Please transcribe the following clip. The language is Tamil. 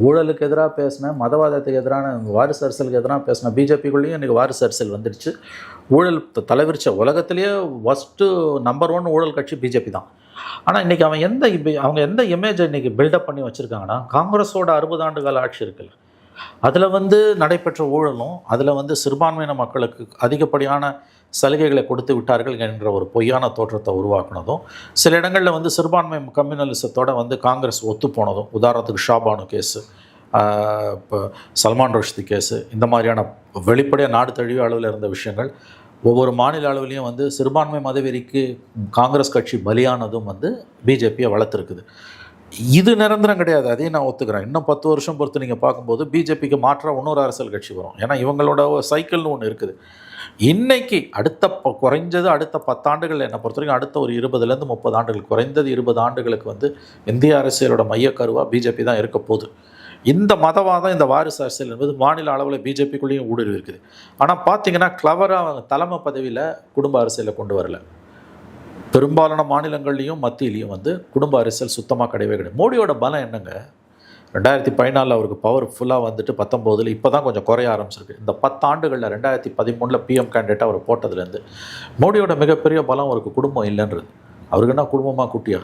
ஊழலுக்கு எதிராக பேசின, மதவாதத்துக்கு எதிரான, வாரிசு அரசியலுக்கு எதிராக பேசின பிஜேபிக்குள்ளேயும் இன்றைக்கி வாரிசு அரசியல் வந்துடுச்சு. ஊழல் தலைவிரிச்ச உலகத்திலேயே ஃபஸ்ட்டு நம்பர் 1 ஊழல் கட்சி பிஜேபி தான். ஆனால் இன்றைக்கி அவங்க எந்த இமேஜை இன்றைக்கி பில்டப் பண்ணி வச்சுருக்காங்கன்னா, காங்கிரஸோட 60 ஆண்டுகால ஆட்சி இருக்குல்ல, அதில் நடைபெற்ற ஊழலும், அதில் சிறுபான்மையின மக்களுக்கு அதிகப்படியான சலுகைகளை கொடுத்து விட்டார்கள் என்ற ஒரு பொய்யான தோற்றத்தை உருவாக்குனதும், சில இடங்களில் சிறுபான்மை கம்யூனலிசத்தோடு காங்கிரஸ் ஒத்து போனதும், உதாரணத்துக்கு ஷாபானு கேஸு, இப்போ சல்மான் ருஷ்தி கேஸு, இந்த மாதிரியான வெளிப்படையாக நாடு தழுவிய அளவில் இருந்த விஷயங்கள், ஒவ்வொரு மாநில அளவிலையும் சிறுபான்மை மதவெறிக்கு காங்கிரஸ் கட்சி பலியானதும் பிஜேபியை வளர்த்துருக்குது. இது நிரந்தரம் கிடையாது, அதையும் நான் ஒத்துக்கிறேன். இன்னும் 10 வருஷம் பொறுத்து நீங்கள் பார்க்கும்போது பிஜேபிக்கு மாற்றாக இன்னொரு அரசியல் கட்சி வரும். ஏன்னா இவங்களோட சைக்கிள்னு ஒன்று இருக்குது. இன்றைக்கி குறைஞ்சது அடுத்த 10 ஆண்டுகள் என்னை பொறுத்த வரைக்கும், அடுத்த ஒரு 20லேருந்து 30 ஆண்டுகள், குறைந்தது 20 ஆண்டுகளுக்கு இந்திய அரசியலோட மையக்கருவாக பிஜேபி தான் இருக்க போகுது. இந்த மதவாதம், இந்த வாரிசு அரசியல் என்பது மாநில அளவில் பிஜேபிக்குள்ளேயும் ஊடுருவி இருக்குது. ஆனால் பார்த்தீங்கன்னா கிளவராக தலைமை பதவியில் குடும்ப அரசியலை கொண்டு வரல. பெரும்பாலான மாநிலங்கள்லேயும் மத்தியிலையும் குடும்ப அரசியல் சுத்தமாக கிடையவே கிடையாது. மோடியோட பலம் என்னங்க, 2014 அவருக்கு பவர் ஃபுல்லாக 19 இப்போ தான் கொஞ்சம் குறைய ஆரம்பிச்சிருக்கு. இந்த 10 ஆண்டுகளில் 2013 பிஎம் கேண்டிடேட் அவர் போட்டதுலேருந்து மோடியோட மிகப்பெரிய பலம் அவருக்கு குடும்பம் இல்லைன்றது. அவருக்கு என்ன குடும்பமாக குட்டியா?